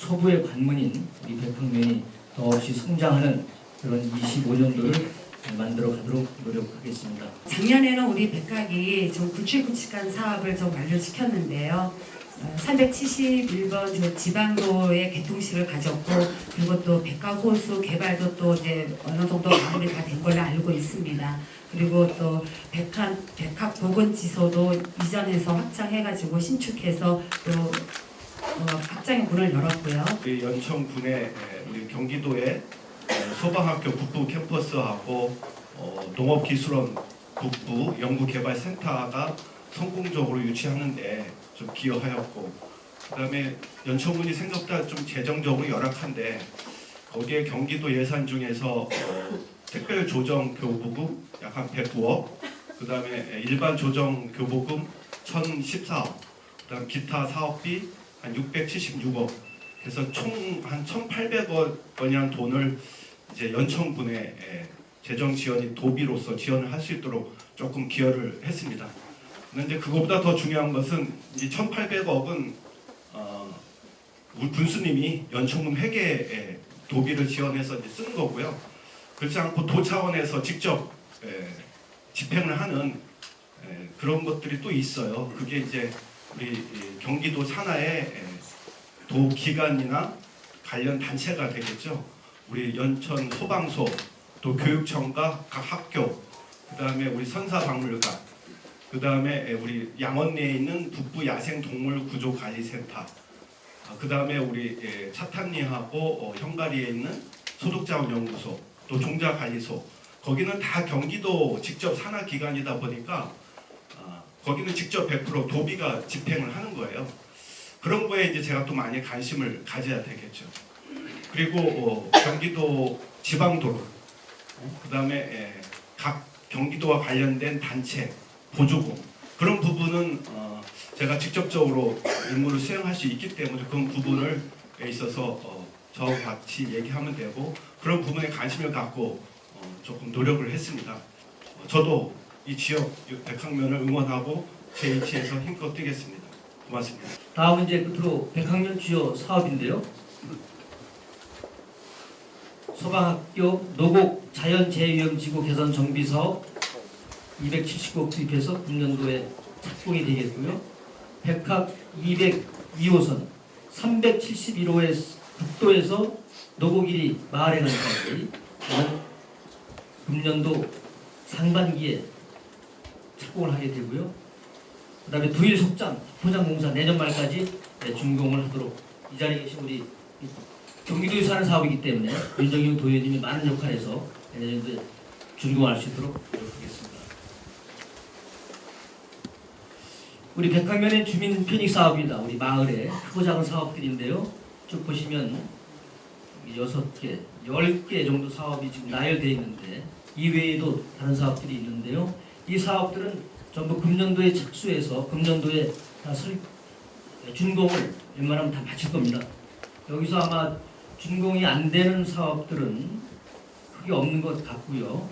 초부의 관문인 우리 백학면이 더없이 성장하는 그런 25년도를 만들어 가도록 노력하겠습니다. 작년에는 우리 백학이 좀 굵직굵직한 사업을 좀 완료시켰는데요. 371번 지방도의 개통식을 가졌고, 그리고 또 백학호수 개발도 또 이제 어느 정도 마무리 다 된 걸로 알고 있습니다. 그리고 또 백학보건지소도 이전해서 확장해가지고 신축해서 또 확장의 문을 열었고요. 우리 연천군의 우리 경기도의 소방학교 북부 캠퍼스하고 농업기술원 북부 연구개발센터가 성공적으로 유치하는데 좀 기여하였고, 그다음에 연천군이 생각보다 좀 재정적으로 열악한데 거기에 경기도 예산 중에서 특별조정교부금 약 한 109억, 그다음에 일반 조정교부금 1014억, 그다음 기타 사업비 한 676억, 그래서 총 한 1,800억 원이란 돈을 이제 연천군의 재정 지원이 도비로서 지원을 할 수 있도록 조금 기여를 했습니다. 그런데 그것보다 더 중요한 것은 이 1,800억은 우리 군수님이 연천군 회계에 도비를 지원해서 이제 쓰는 거고요. 그렇지 않고 도 차원에서 직접 집행을 하는 그런 것들이 또 있어요. 그게 이제 우리 경기도 산하의 도 기관이나 관련 단체가 되겠죠. 우리 연천 소방소, 또 교육청과 각 학교, 그 다음에 우리 선사박물관, 그 다음에 우리 양원리에 있는 북부 야생동물구조관리센터, 그 다음에 우리 차탄리하고 형가리에 있는 소득자원연구소, 또 종자관리소, 거기는 다 경기도 직접 산하기관이다 보니까 거기는 직접 100% 도비가 집행을 하는 거예요. 그런 거에 이제 제가 또 많이 관심을 가져야 되겠죠. 그리고 경기도 지방도로, 그 다음에 각 경기도와 관련된 단체, 보조금, 그런 부분은 제가 직접적으로 임무를 수행할 수 있기 때문에 그런 부분을 있어서 저와 같이 얘기하면 되고, 그런 부분에 관심을 갖고 조금 노력을 했습니다. 저도 이 지역 백학면을 응원하고 제 위치에서 힘껏 뛰겠습니다. 고맙습니다. 다음은 이제 끝으로 백학면 주요 사업인데요. 소방학교 노곡 자연재해위험지구 개선 정비 사업 279억 투입해서 금년도에 착공이 되겠고요. 백학 202호선 371호의 북도에서 노곡일이 마을에 가는까지 금년도 상반기에 착공을 하게 되고요. 그 다음에 두일 속장 포장공사 내년 말까지 준공을 하도록, 이 자리에 계신 우리 경기도에서 하는 사업이기 때문에 윤정용 도의원님이 많은 역할에서 내년도에 준공할 수 있도록 노력하겠습니다. 우리 백학면의 주민 편익 사업입니다. 우리 마을에 크고 작은 사업들인데요. 쭉 보시면 6개, 10개 정도 사업이 지금 나열되어 있는데 이외에도 다른 사업들이 있는데요. 이 사업들은 전부 금년도에 착수해서 금년도에 다 준공을 웬만하면 다 마칠 겁니다. 여기서 아마 준공이 안 되는 사업들은 크게 없는 것 같고요.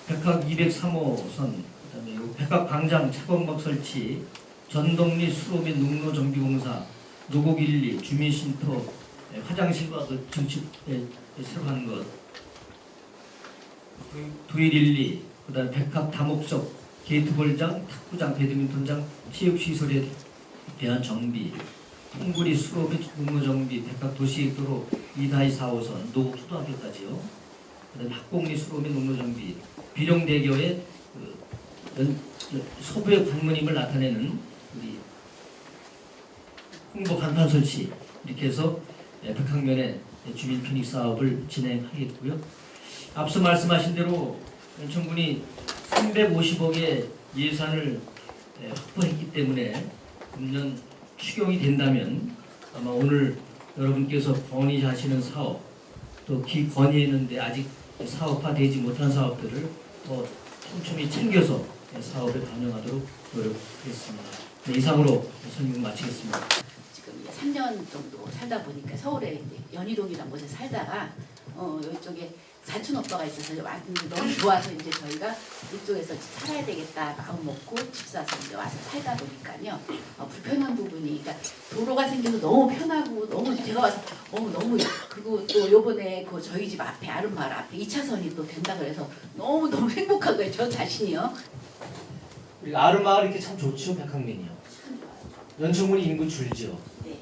백학 203호선, 그다음에 백학 광장 차광막 설치, 전동리 수로 및 농로 정비공사, 노곡 1, 2 주민쉼터 화장실과 그 증축 새로 하는 것, 두일 1, 2, 그다음에 백학 다목적 게이트볼장, 탁구장, 배드민턴장, 체육시설에 대한 정비, 통구리 수로 및 농로 정비, 백학 도시도로 2-4호선 노곡 초등학교까지요. 그다음에 학공리 수로 및 농로 정비, 비룡대교의 소부의 관문임을 나타내는 우리 홍보 간판 설치, 이렇게 해서 백학면의 주민 편익 사업을 진행하겠고요. 앞서 말씀하신 대로 연천군이 350억의 예산을 확보했기 때문에 금년 추경이 된다면 아마 오늘 여러분께서 건의하시는 사업, 또 건의했는데 아직 사업화되지 못한 사업들을 더 촘촘히 챙겨서 사업에 반영하도록 노력하겠습니다. 이상으로 설명 마치겠습니다. 지금 3년 정도 살다 보니까 서울에 연희동이라는 곳에 살다가 이쪽에 사촌 오빠가 있어서 왔는데 너무 좋아서 이제 저희가 이쪽에서 살아야 되겠다 마음 먹고 집 사서 이제 와서 살다 보니까요. 불편한 부분이 그러니까 도로가 생겨서 너무 편하고 너무 제가 와서 너무 그리고 또 요번에 그 저희 집 앞에 아름마을 앞에 2차선이 또 된다 그래서 너무 행복한 거예요. 저 자신이요. 우리 아름마을 이렇게 참 좋죠, 백학면이요. 연천군이 인구 줄죠. 네.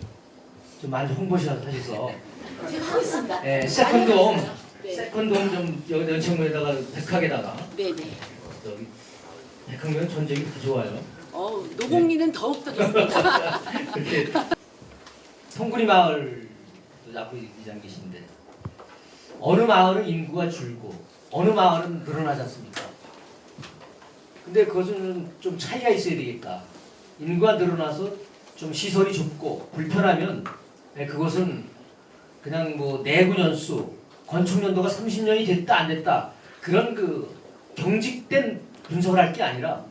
좀 많이 홍보시라도 하셔서. 제가 하고 있습니다. 네, 세컨드홈. 네. 세컨드홈 좀 여기 연천군에다가 백학에다가 네네. 여기 백학면 전적이 다 좋아요. 노공리는 더욱더 좋습니다. 이렇게 송구리 마을 앞으로 이장 계신데 어느 마을은 인구가 줄고 어느 마을은 늘어나지 않습니까? 근데 그것은 좀 차이가 있어야 되겠다. 인구가 늘어나서 좀 시설이 좁고 불편하면 그것은 그냥 뭐 내구 년수 건축 연도가 30년이 됐다 안 됐다 그런 그 경직된 분석을 할 게 아니라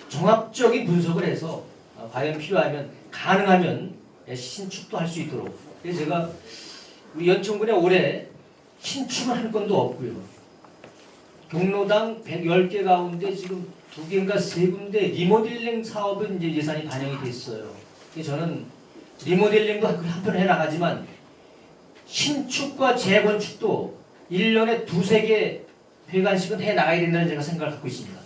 종합적인 분석을 해서 과연 필요하면 가능하면 신축도 할 수 있도록. 그래서 제가 우리 연천군에 올해 신축을 할 건도 없고요. 경로당 110개 가운데 지금 2개인가 3군데 리모델링 사업은 이제 예산이 반영이 됐어요. 그래서 저는 리모델링도 한편 해나가지만 신축과 재건축도 1년에 2-3개 회관씩은 해나가야 된다는 제가 생각을 갖고 있습니다.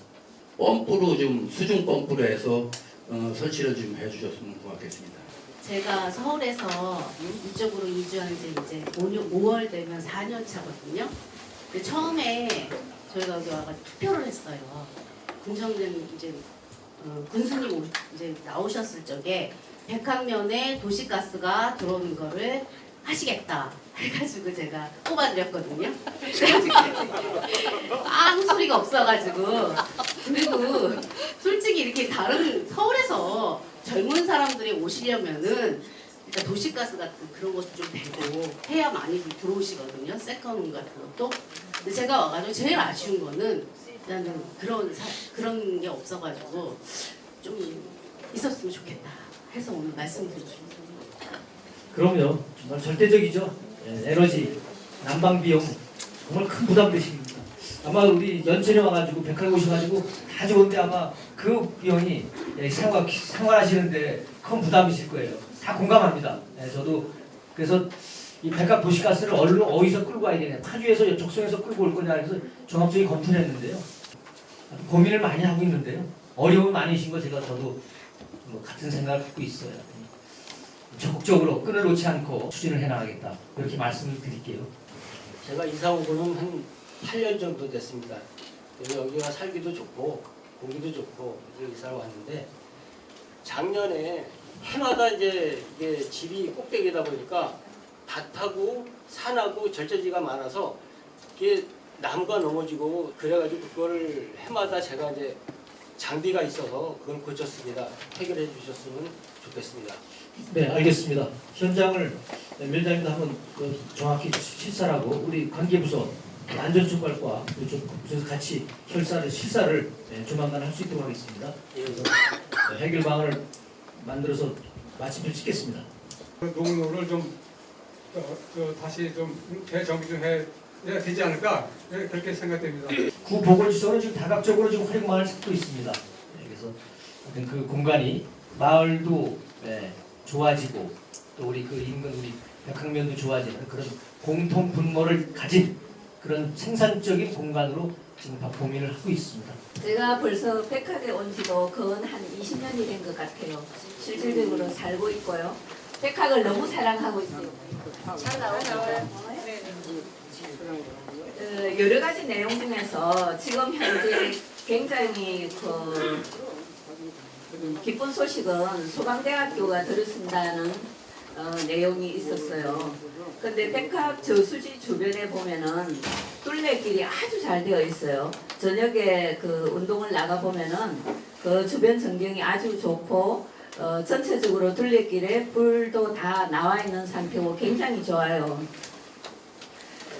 펌프로 좀 수중 펌프로 해서 설치를 좀 해주셨으면 고맙겠습니다. 제가 서울에서 이쪽으로 이주한 지 이제 5월 되면 4년 차거든요. 근데 처음에 저희가 여기 와가지고 투표를 했어요. 군청장 이제 군수님 이제 나오셨을 적에 백학면에 도시가스가 들어오는 거를 하시겠다 해가지고 제가 뽑아드렸거든요. 아무 소리가 없어가지고. 그리고 솔직히 이렇게 다른 서울에서 젊은 사람들이 오시려면은 일단 도시가스 같은 그런 것도 좀 되고 해야 많이 들어오시거든요. 세컨홈 같은 것도. 근데 제가 와가지고 제일 아쉬운 거는 일단은 그런 게 없어가지고 좀 있었으면 좋겠다 해서 오늘 말씀드리겠습니다. 그럼요. 정말 절대적이죠. 에너지, 난방 비용 정말 큰 부담 되십니다. 아마 우리 연천에 와가지고 백화에 오셔가지고 다 좋은데 아마 그 비용이 생활하시는데 큰 부담이실 거예요. 다 공감합니다. 저도 그래서 이 백합 도시가스를 어디서 끌고 와야 되냐, 파주에서 적송에서 끌고 올 거냐 해서 종합적인 검토를 했는데요. 고민을 많이 하고 있는데요. 어려움이 많으신 거 저도 뭐 같은 생각을 갖고 있어요. 적극적으로 끈을 놓지 않고 추진을 해나가겠다. 이렇게 말씀을 드릴게요. 제가 이사 온 거는 한 8년 정도 됐습니다. 여기가 살기도 좋고 공기도 좋고 이제 이사를 왔는데 작년에 해마다 이제 이게 집이 꼭대기다 보니까 밭하고 산하고 절제지가 많아서 이게 나무가 넘어지고 그래가지고 그거를 해마다 제가 이제 장비가 있어서 그건 고쳤습니다. 해결해 주셨으면 좋겠습니다. 네, 알겠습니다. 현장을 면장님도 한번 정확히 실사하고 우리 관계부서 안전촉발과 그쪽에서 같이 실사를 조만간 할 수 있도록 하겠습니다. 그래서 해결 방안을 만들어서 마침표 찍겠습니다. 농로를 좀 다시 좀 재정비 좀 해야 되지 않을까 그렇게 생각됩니다. 구 보건시설은 지금 다각적으로 지금 활용망을 찾고 있습니다. 그래서 그 공간이 마을도 좋아지고 또 우리 그 인근 우리 백학면도 좋아지는 그런 공통 분모를 가진 그런 생산적인 공간으로 지금 고민을 하고 있습니다. 제가 벌써 백학에 온 지도 건 한 20년이 된 것 같아요. 실질적으로 살고 있고요. 백학을 너무 사랑하고 있어요. 잘 나와요. 여러 가지 내용 중에서 지금 현재 굉장히 기쁜 소식은 소방대학교가 들어선다는 내용이 있었어요. 근데 백학 저수지 주변에 보면은 둘레길이 아주 잘 되어 있어요. 저녁에 그 운동을 나가 보면은 그 주변 전경이 아주 좋고 전체적으로 둘레길에 불도 다 나와 있는 상태고 굉장히 좋아요.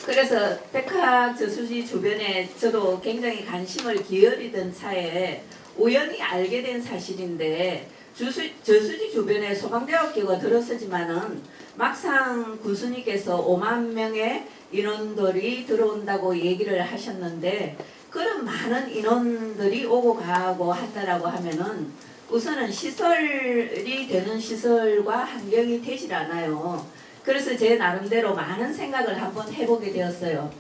그래서 백학 저수지 주변에 저도 굉장히 관심을 기울이던 차에 우연히 알게 된 사실인데 저수지 주변에 소방대학교가 들어서지만은 막상 군수님께서 5만 명의 인원들이 들어온다고 얘기를 하셨는데 그런 많은 인원들이 오고 가고 한다라고 하면은 우선은 시설이 되는 시설과 환경이 되질 않아요. 그래서 제 나름대로 많은 생각을 한번 해보게 되었어요.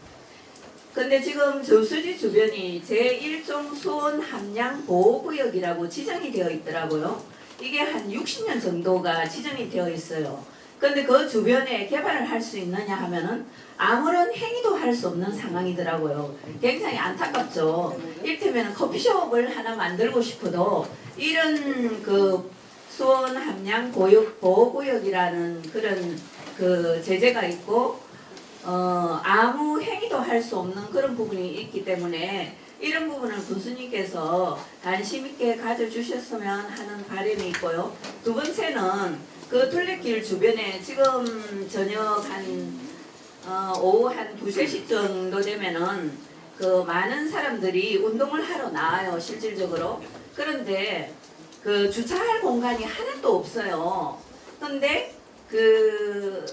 근데 지금 저수지 주변이 제1종 수온 함량 보호구역이라고 지정이 되어 있더라고요. 이게 한 60년 정도가 지정이 되어 있어요. 근데 그 주변에 개발을 할 수 있느냐 하면은 아무런 행위도 할 수 없는 상황이더라고요. 굉장히 안타깝죠. 이를테면 커피숍을 하나 만들고 싶어도 이런 그 수온 함량 보호구역이라는 그런 그 제재가 있고 아무 행위도 할 수 없는 그런 부분이 있기 때문에 이런 부분을 군수님께서 관심 있게 가져주셨으면 하는 바람이 있고요. 두 번째는 그 둘레길 주변에 지금 저녁 한 오후 한 2, 3시 정도 되면은 그 많은 사람들이 운동을 하러 나와요, 실질적으로. 그런데 그 주차할 공간이 하나도 없어요. 근데 그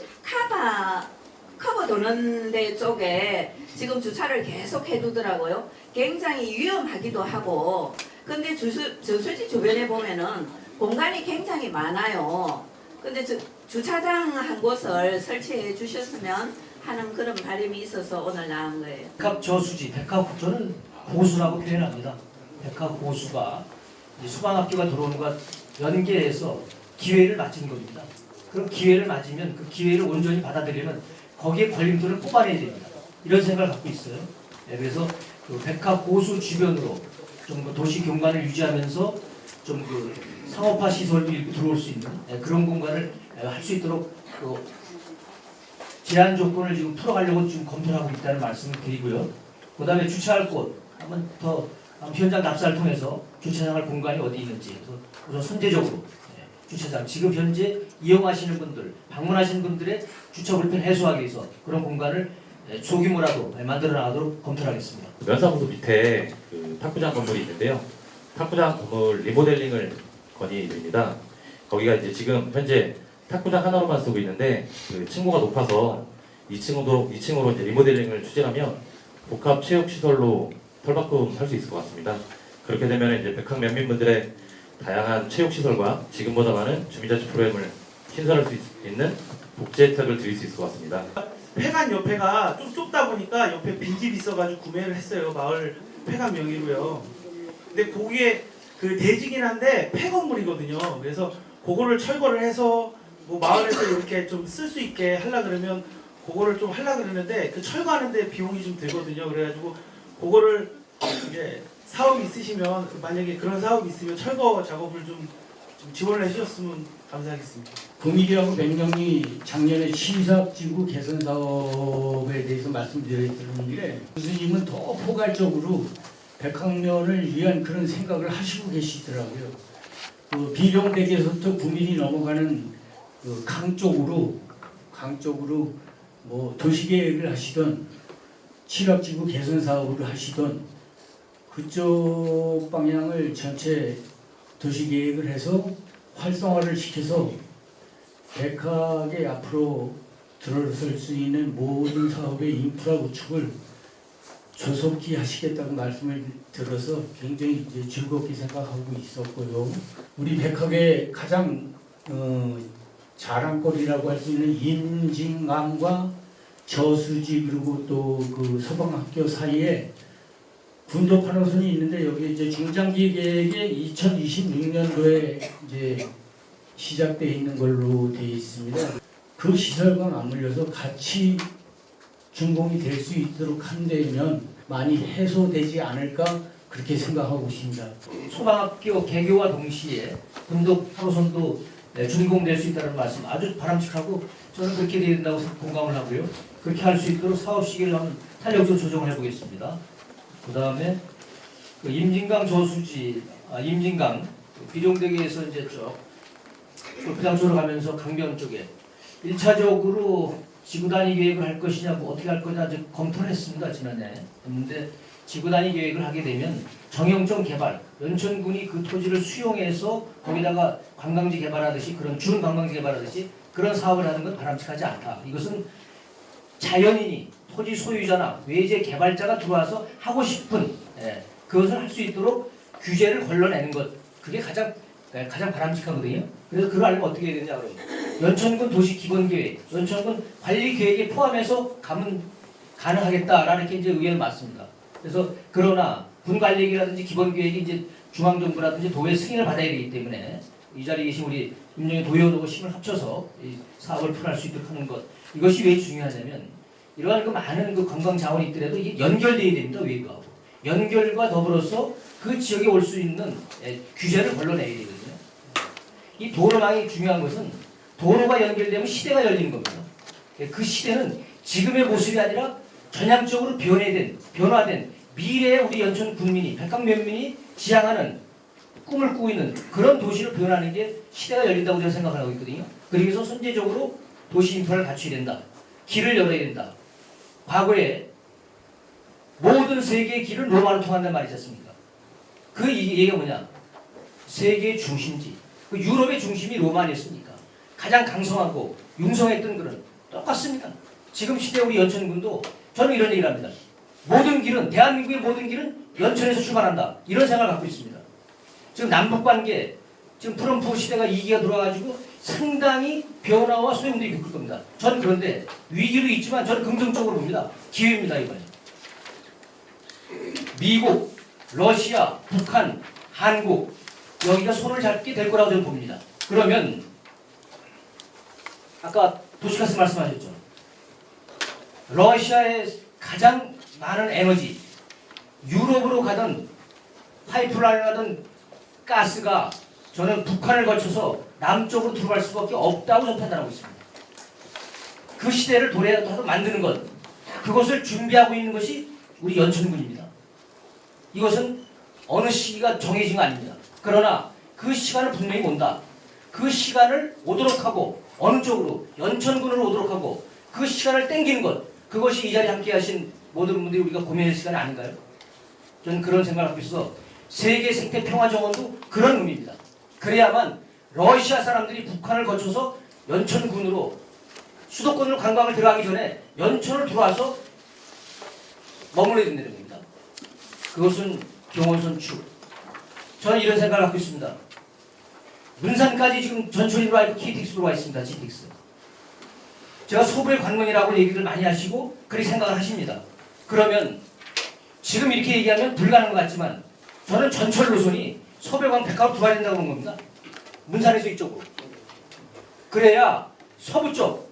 커버 도는 데 쪽에 지금 주차를 계속 해두더라고요. 굉장히 위험하기도 하고. 근데 저수지 주변에 보면은 공간이 굉장히 많아요. 근데 주차장 한 곳을 설치해 주셨으면 하는 그런 바람이 있어서 오늘 나온 거예요. 백합 저수지, 백합 저는 호수라고 표현합니다. 백합 호수가 수방학교가 들어오는 것 연계해서 기회를 맞춘 겁니다. 그럼 기회를 맞으면 그 기회를 온전히 받아들이면 거기에 걸림돌을 뽑아내야 됩니다. 이런 생각을 갖고 있어요. 네, 그래서 그 백합 호수 주변으로 좀 그 도시 경관을 유지하면서 좀 그 상업화 시설도 이렇게 들어올 수 있는 그런 공간을 할 수 있도록 그 제한 조건을 지금 풀어가려고 지금 검토를 하고 있다는 말씀을 드리고요. 그 다음에 주차할 곳 한번 더 현장 답사를 통해서 주차장할 공간이 어디 있는지 그래서 우선 선제적으로 주차장 지금 현재 이용하시는 분들 방문하시는 분들의 주차 불편 해소하기 위해서 그런 공간을 소규모라도 만들어 나가도록 검토를 하겠습니다. 면사무소 밑에 그 탁구장 건물이 있는데요. 탁구장 건물 리모델링을 건의드립니다. 거기가 이제 지금 현재 탁구장 하나로만 쓰고 있는데 그 층고가 높아서 2층으로 이제 리모델링을 추진하면 복합 체육시설로 털바꿈 할 수 있을 것 같습니다. 그렇게 되면 이제 백학 면민분들의 다양한 체육시설과 지금보다 많은 주민자치 프로그램을 신설할 수 있는 복지 혜택을 드릴 수 있을 것 같습니다. 폐관 옆에가 좀 좁다 보니까 옆에 빈집이 있어가지고 구매를 했어요. 마을 폐관 명의로요. 근데 거기에 그 대지긴 한데 폐건물이거든요. 그래서 그거를 철거를 해서 뭐 마을에서 이렇게 좀 쓸 수 있게 하려 그러면 그거를 좀 하려 그러는데 그 철거하는데 비용이 좀 들거든요. 그래가지고 그거를 이제 사업이 있으시면 만약에 그런 사업이 있으면 철거 작업을 좀 지원을 해주셨으면 감사하겠습니다. 금일이라고 명령이 작년에 시사지구 개선 사업에 대해서 말씀드렸는데 교수님은 더 포괄적으로 백학년을 위한 그런 생각을 하시고 계시더라고요. 그 비룡대교에서부터 9mm 넘어가는 그 강 쪽으로 뭐 도시계획을 하시던 칠학지구 개선 사업을 하시던 그쪽 방향을 전체 도시계획을 해서 활성화를 시켜서 백학의 앞으로 들어설 수 있는 모든 사업의 인프라 구축을 조속히 하시겠다고 말씀을 들어서 굉장히 이제 즐겁게 생각하고 있었고요. 우리 백학의 가장 자랑거리라고 할 수 있는 임진강과 저수지 그리고 또 그 서방학교 사이에 군도 8호선이 있는데 여기 이제 중장기 계획에 2026년도에 이제 시작되어 있는 걸로 되어 있습니다. 그 시설과 맞물려서 같이 준공이 될 수 있도록 한다면 많이 해소되지 않을까 그렇게 생각하고 있습니다. 소방학교 개교와 동시에 군도 8호선도 준공될 수 있다는 말씀 아주 바람직하고 저는 그렇게 되어야 된다고 공감을 하고요. 그렇게 할 수 있도록 사업 시기를 한번 탄력적으로 조정을 해보겠습니다. 그 다음에 그 임진강 저수지, 임진강 비룡대교에서 이제 쭉 골프장 쪽으로 가면서 강변 쪽에 1차적으로 지구단위 계획을 할 것이냐, 뭐 어떻게 할 거냐 아직 검토를 했습니다. 지난해 했는데 지구단위 계획을 하게 되면 정형적 개발, 연천군이 그 토지를 수용해서 거기다가 관광지 개발하듯이 그런 준 관광지 개발하듯이 그런 사업을 하는 건 바람직하지 않다. 이것은 자연인이 토지 소유자나 외재 개발자가 들어와서 하고 싶은 그것을 할 수 있도록 규제를 걸러내는 것 그게 가장 바람직하거든요. 그래서 그걸 알면 어떻게 해야 되냐 그러면 연천군 도시기본계획, 연천군 관리계획에 포함해서 가면 가능하겠다라는 게 이제 의견을 맞습니다. 그래서 그러나 군관리계획이라든지 기본계획이 이제 중앙정부라든지 도의 승인을 받아야 되기 때문에 이 자리에 계신 우리 임명희 도의원하고 힘을 합쳐서 이 사업을 풀어날 수 있도록 하는 것 이것이 왜 중요하냐면 이러한 그 많은 그 관광 자원이 있더라도 이게 연결되어야 됩니다. 외부하고 연결과 더불어서 그 지역에 올 수 있는 규제를 걸러내야 되거든요. 이 도로망이 중요한 것은 도로가 연결되면 시대가 열리는 겁니다. 그 시대는 지금의 모습이 아니라 전향적으로 변화된 미래의 우리 연천 국민이 백학면민이 지향하는 꿈을 꾸고 있는 그런 도시로 변하는 게 시대가 열린다고 저는 생각하고 있거든요. 그래서 선제적으로 도시 인프라를 갖춰야 된다. 길을 열어야 된다. 과거에 모든 세계의 길은 로마로 통한다는 말이 있었습니까? 그 얘기가 뭐냐? 세계의 중심지. 그 유럽의 중심이 로마 아니었습니까? 가장 강성하고 융성했던 그런 똑같습니다. 지금 시대 우리 연천군도 저는 이런 얘기를 합니다. 모든 길은 대한민국의 모든 길은 연천에서 출발한다. 이런 생각을 갖고 있습니다. 지금 남북관계 지금 트럼프 시대가 2기가 들어와가지고 상당히 변화와 소용돌이 겪을 겁니다. 저는 그런데 위기도 있지만 저는 긍정적으로 봅니다. 기회입니다. 이번에. 미국, 러시아, 북한, 한국 여기가 손을 잡게 될 거라고 저는 봅니다. 그러면 아까 도시가스 말씀하셨죠. 러시아의 가장 많은 에너지 유럽으로 가던 파이프라인을 가던 가스가 저는 북한을 거쳐서 남쪽으로 들어갈 수밖에 없다고 저는 판단하고 있습니다. 그 시대를 도래하도록 만드는 것 그것을 준비하고 있는 것이 우리 연천군입니다. 이것은 어느 시기가 정해진 거 아닙니다. 그러나 그 시간은 분명히 온다. 그 시간을 오도록 하고 어느 쪽으로 연천군으로 오도록 하고 그 시간을 땡기는 것 그것이 이 자리에 함께 하신 모든 분들이 우리가 고민할 시간이 아닌가요? 저는 그런 생각을 하고 있어서 세계 생태 평화 정원도 그런 의미입니다. 그래야만 러시아 사람들이 북한을 거쳐서 연천군으로 수도권으로 관광을 들어가기 전에 연천을 들어와서 머물러야 된다는 겁니다. 그것은 경원선축. 저는 이런 생각을 갖고 있습니다. 문산까지 지금 전철이 와 있고 KTX로 와 있습니다. GTX. 제가 서부의 관문이라고 얘기를 많이 하시고 그렇게 생각을 하십니다. 그러면 지금 이렇게 얘기하면 불가능한 것 같지만 저는 전철 노선이 서부의 백화로 들어와야 된다고 하는 겁니다. 문산에서 이쪽으로. 그래야 서부 쪽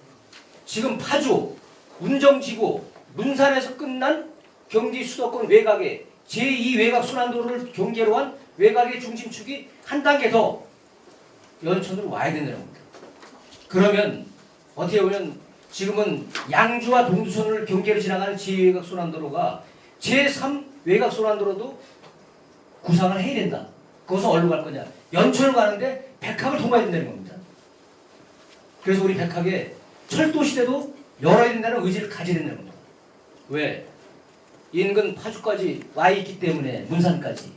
지금 파주, 운정지구, 문산에서 끝난 경기 수도권 외곽에 제2 외곽 순환도로를 경계로 한 외곽의 중심축이 한 단계 더 연천으로 와야 된다는 겁니다. 그러면 어떻게 보면 지금은 양주와 동두천을 경계로 지나가는 제2외곽 순환도로가 제3 외곽 순환도로도 구상을 해야 된다. 그것은 어디로 갈 거냐? 연천을 가는데 백합을 통과해야 된다는 겁니다. 그래서 우리 백합에 철도 시대도 열어야 된다는 의지를 가져야 된다는 겁니다. 왜? 인근 파주까지 와 있기 때문에 문산까지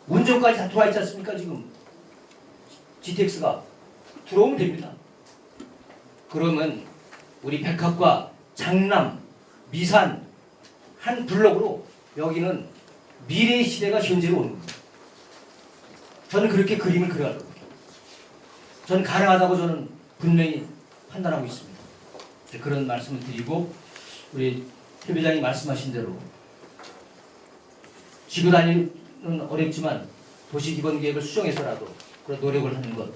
운정까지 다 들어와 있지 않습니까? 지금 GTX가 들어오면 됩니다. 그러면 우리 백합과 장남, 미산 한 블록으로 여기는 미래의 시대가 현재로 오는 겁니다. 저는 그렇게 그림을 그려가려고 합니다. 저는 가능하다고 저는 분명히 판단하고 있습니다. 그런 말씀을 드리고 우리 협의장이 말씀하신 대로 지구 단위는 어렵지만 도시기본계획을 수정해서라도 그런 노력을 하는 것.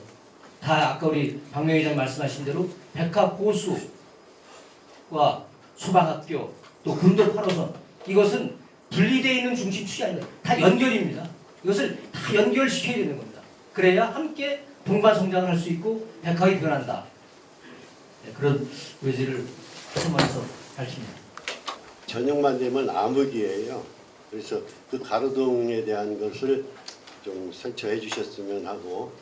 다 아까 우리 박명희 회장 말씀하신 대로 백합 호수와 소방학교 또 군도 8호선 이것은 분리되어 있는 중심축이 아니라 다 연결입니다. 이것을 다 연결시켜야 되는 겁니다. 그래야 함께 동반 성장을 할 수 있고 백합이 변한다. 그런 의지를 품어서 밝힙니다. 저녁만 되면 암흑이에요. 그래서 그 가로등에 대한 것을 좀 설치해 주셨으면 하고